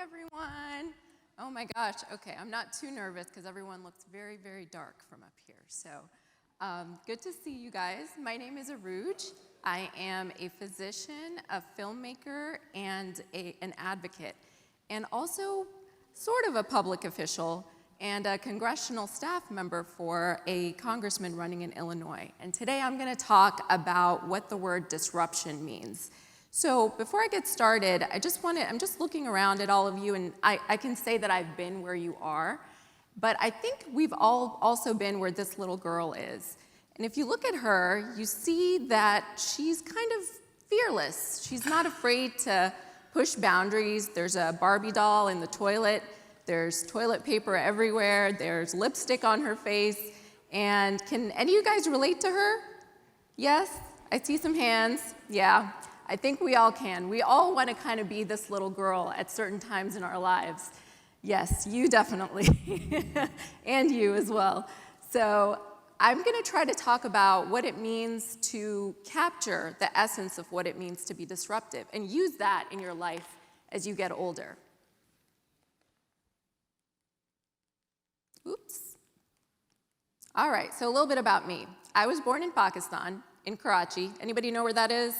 everyone. Oh my gosh, okay, I'm not too nervous because everyone looks very, very dark from up here. So good to see you guys. My name is Urooj. I am a physician, a filmmaker, and an advocate, and also sort of a public official and a congressional staff member for a congressman running in Illinois. And today I'm going to talk about what the word disruption means. So before I get started, I'm just looking around at all of you, and I can say that I've been where you are, but I think we've all also been where this little girl is. And if you look at her, you see that she's kind of fearless. She's not afraid to push boundaries. There's a Barbie doll in the toilet. There's toilet paper everywhere. There's lipstick on her face. And can any of you guys relate to her? Yes? I see some hands. Yeah. I think we all can. We all want to kind of be this little girl at certain times in our lives. Yes, you definitely, and you as well. So I'm going to try to talk about what it means to capture the essence of what it means to be disruptive and use that in your life as you get older. Oops. All right, so a little bit about me. I was born in Pakistan, in Karachi. Anybody know where that is?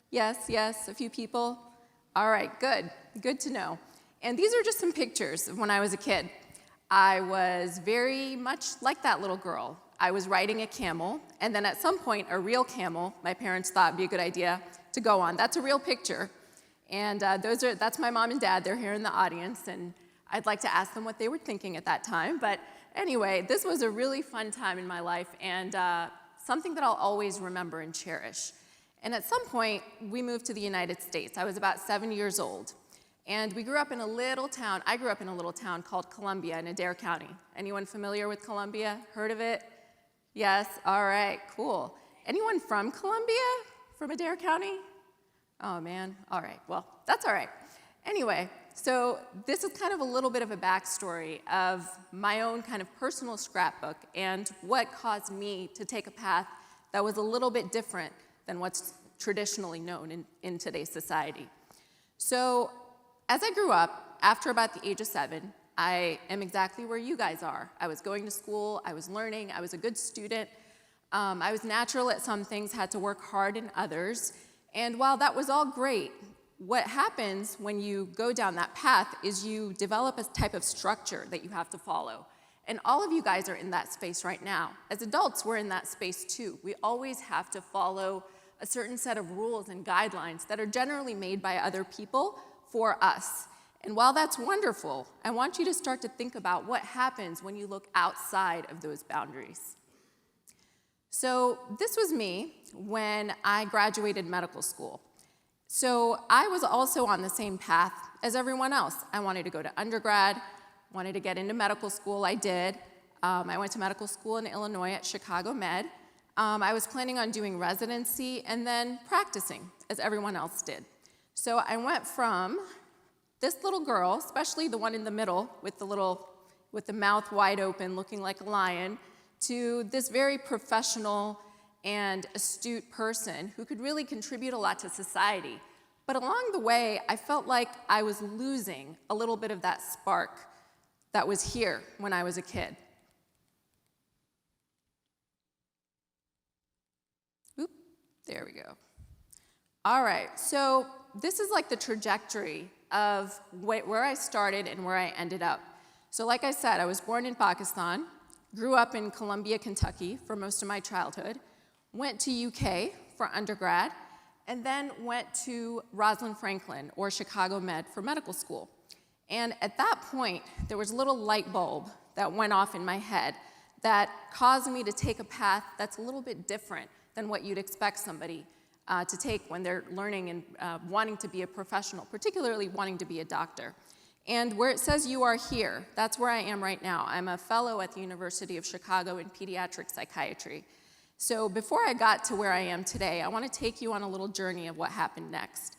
Yes, a few people. All right, good to know. And these are just some pictures of when I was a kid. I was very much like that little girl. I was riding a camel, and then at some point, a real camel, my parents thought would be a good idea to go on. That's a real picture. And that's my mom and dad. They're here in the audience, and I'd like to ask them what they were thinking at that time. But anyway, this was a really fun time in my life, and something that I'll always remember and cherish. And at some point, we moved to the United States. I was about 7 years old. And we grew up in a little town. I grew up in a little town called Columbia in Adair County. Anyone familiar with Columbia? Heard of it? Yes? All right, cool. Anyone from Columbia? From Adair County? Oh, man. All right, well, that's all right. Anyway, so this is kind of a little bit of a backstory of my own kind of personal scrapbook and what caused me to take a path that was a little bit different than what's traditionally known in today's society. So as I grew up, after about the age of 7, I am exactly where you guys are. I was going to school, I was learning, I was a good student. I was natural at some things, had to work hard in others. And while that was all great, what happens when you go down that path is you develop a type of structure that you have to follow. And all of you guys are in that space right now. As adults, we're in that space too. We always have to follow a certain set of rules and guidelines that are generally made by other people for us. And while that's wonderful, I want you to start to think about what happens when you look outside of those boundaries. So this was me when I graduated medical school. So I was also on the same path as everyone else. I wanted to go to undergrad, wanted to get into medical school. I did. I went to medical school in Illinois at Chicago Med. I was planning on doing residency and then practicing, as everyone else did. So I went from this little girl, especially the one in the middle with the mouth wide open, looking like a lion, to this very professional and astute person who could really contribute a lot to society. But along the way, I felt like I was losing a little bit of that spark that was here when I was a kid. Oop, there we go. All right, so this is like the trajectory of where I started and where I ended up. So like I said, I was born in Pakistan, grew up in Columbia, Kentucky for most of my childhood, went to UK for undergrad, and then went to Rosalind Franklin or Chicago Med for medical school. And at that point, there was a little light bulb that went off in my head that caused me to take a path that's a little bit different than what you'd expect somebody to take when they're learning and wanting to be a professional, particularly wanting to be a doctor. And where it says you are here, that's where I am right now. I'm a fellow at the University of Chicago in pediatric psychiatry. So before I got to where I am today, I want to take you on a little journey of what happened next.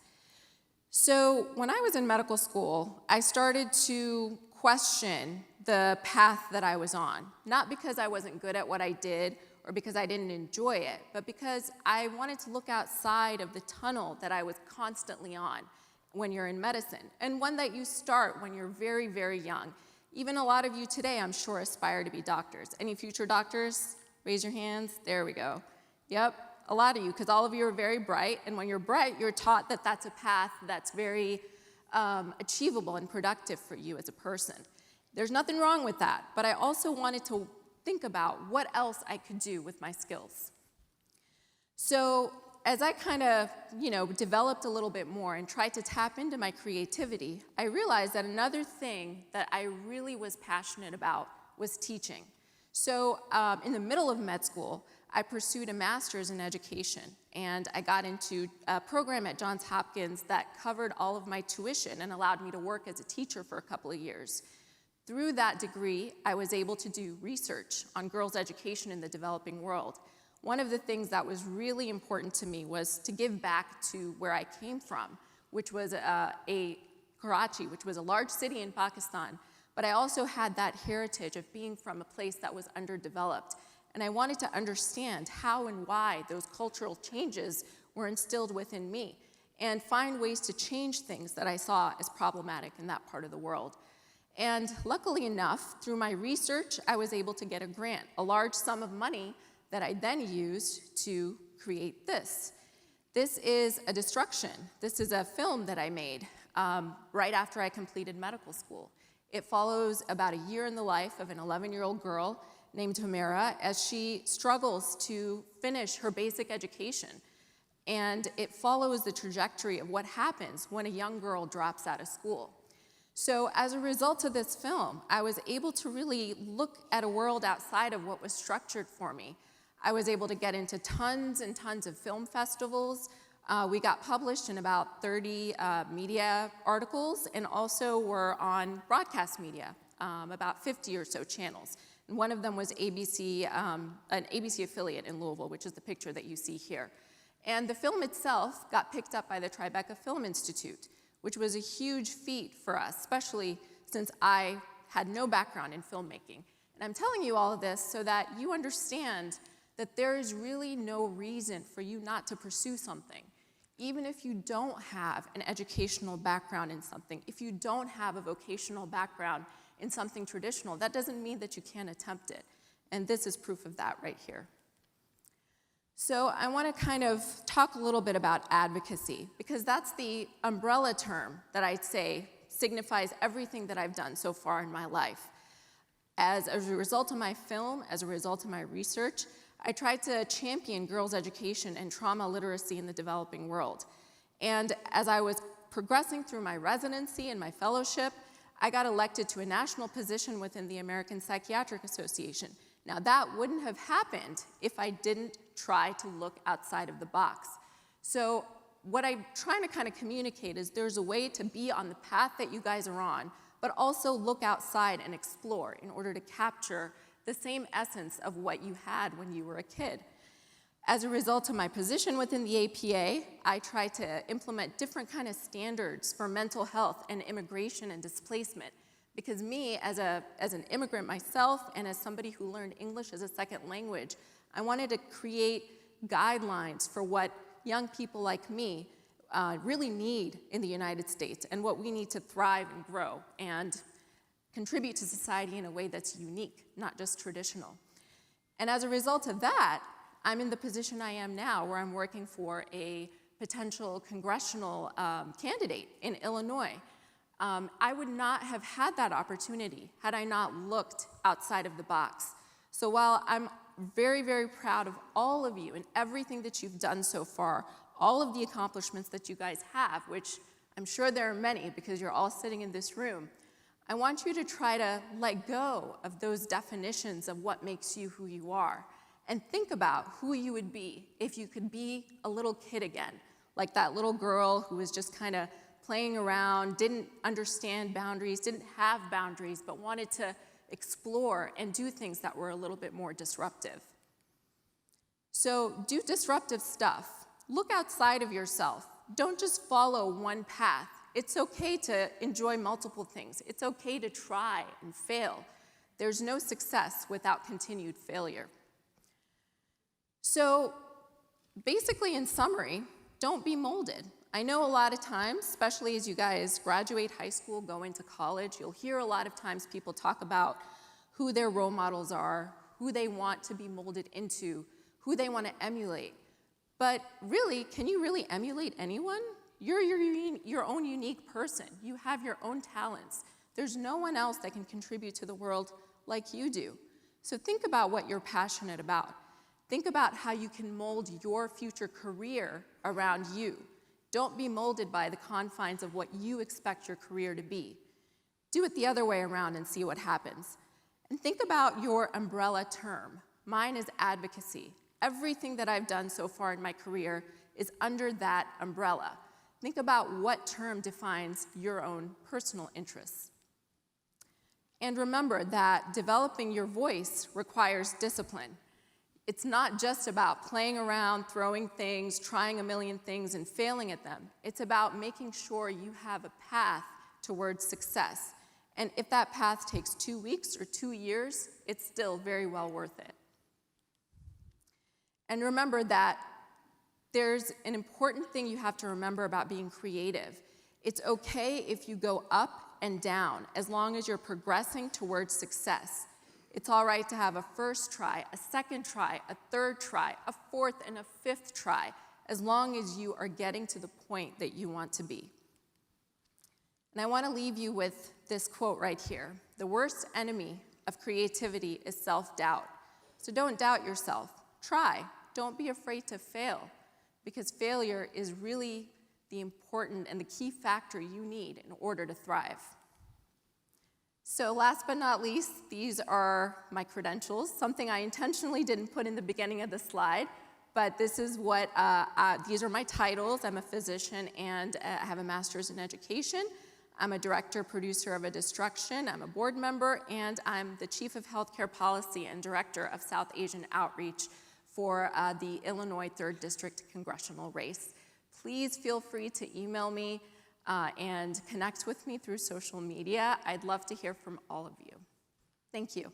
So when I was in medical school, I started to question the path that I was on, not because I wasn't good at what I did or because I didn't enjoy it, but because I wanted to look outside of the tunnel that I was constantly on when you're in medicine, and one that you start when you're very, very young. Even a lot of you today, I'm sure, aspire to be doctors. Any future doctors? Raise your hands. There we go. Yep, a lot of you, because all of you are very bright, and when you're bright, you're taught that that's a path that's very achievable and productive for you as a person. There's nothing wrong with that, but I also wanted to think about what else I could do with my skills. So as I kind of, developed a little bit more and tried to tap into my creativity, I realized that another thing that I really was passionate about was teaching. So in the middle of med school, I pursued a master's in education, and I got into a program at Johns Hopkins that covered all of my tuition and allowed me to work as a teacher for a couple of years. Through that degree, I was able to do research on girls' education in the developing world. One of the things that was really important to me was to give back to where I came from, which was Karachi, which was a large city in Pakistan, but I also had that heritage of being from a place that was underdeveloped. And I wanted to understand how and why those cultural changes were instilled within me and find ways to change things that I saw as problematic in that part of the world. And luckily enough, through my research, I was able to get a grant, a large sum of money that I then used to create this. This is a Destruction. This is a film that I made right after I completed medical school. It follows about a year in the life of an 11-year-old girl named Humera as she struggles to finish her basic education. And it follows the trajectory of what happens when a young girl drops out of school. So as a result of this film, I was able to really look at a world outside of what was structured for me. I was able to get into tons and tons of film festivals. We got published in about 30 media articles, and also were on broadcast media, about 50 or so channels. And one of them was ABC, an ABC affiliate in Louisville, which is the picture that you see here. And the film itself got picked up by the Tribeca Film Institute, which was a huge feat for us, especially since I had no background in filmmaking. And I'm telling you all of this so that you understand that there is really no reason for you not to pursue something. Even if you don't have an educational background in something, if you don't have a vocational background in something traditional, that doesn't mean that you can't attempt it. And this is proof of that right here. So I want to kind of talk a little bit about advocacy, because that's the umbrella term that I'd say signifies everything that I've done so far in my life. As a result of my film, as a result of my research, I tried to champion girls' education and trauma literacy in the developing world. And as I was progressing through my residency and my fellowship, I got elected to a national position within the American Psychiatric Association. Now, that wouldn't have happened if I didn't try to look outside of the box. So what I'm trying to kind of communicate is there's a way to be on the path that you guys are on, but also look outside and explore in order to capture the same essence of what you had when you were a kid. As a result of my position within the APA, I try to implement different kind of standards for mental health and immigration and displacement. Because me, as an immigrant myself, and as somebody who learned English as a second language, I wanted to create guidelines for what young people like me really need in the United States, and what we need to thrive and grow and contribute to society in a way that's unique, not just traditional. And as a result of that, I'm in the position I am now, where I'm working for a potential congressional candidate in Illinois. I would not have had that opportunity had I not looked outside of the box. So while I'm very, very proud of all of you and everything that you've done so far, all of the accomplishments that you guys have, which I'm sure there are many because you're all sitting in this room, I want you to try to let go of those definitions of what makes you who you are, and think about who you would be if you could be a little kid again, like that little girl who was just kind of playing around, didn't understand boundaries, didn't have boundaries, but wanted to explore and do things that were a little bit more disruptive. So do disruptive stuff. Look outside of yourself. Don't just follow one path. It's okay to enjoy multiple things. It's okay to try and fail. There's no success without continued failure. So basically, in summary, don't be molded. I know a lot of times, especially as you guys graduate high school, go into college, you'll hear a lot of times people talk about who their role models are, who they want to be molded into, who they want to emulate. But really, can you really emulate anyone? You're your own unique person. You have your own talents. There's no one else that can contribute to the world like you do. So think about what you're passionate about. Think about how you can mold your future career around you. Don't be molded by the confines of what you expect your career to be. Do it the other way around and see what happens. And think about your umbrella term. Mine is advocacy. Everything that I've done so far in my career is under that umbrella. Think about what term defines your own personal interests. And remember that developing your voice requires discipline. It's not just about playing around, throwing things, trying a million things and failing at them. It's about making sure you have a path towards success. And if that path takes 2 weeks or 2 years, it's still very well worth it. And remember that there's an important thing you have to remember about being creative. It's okay if you go up and down, as long as you're progressing towards success. It's all right to have a first try, a second try, a third try, a fourth and a fifth try, as long as you are getting to the point that you want to be. And I want to leave you with this quote right here. The worst enemy of creativity is self-doubt. So don't doubt yourself. Try. Don't be afraid to fail, because failure is really the important and the key factor you need in order to thrive. So last but not least, these are my credentials, something I intentionally didn't put in the beginning of the slide, but this is what, these are my titles. I'm a physician and I have a master's in education. I'm a director, producer of a Destruction. I'm a board member, and I'm the chief of healthcare policy and director of South Asian outreach for the Illinois 3rd District congressional race. Please feel free to email me and connect with me through social media. I'd love to hear from all of you. Thank you.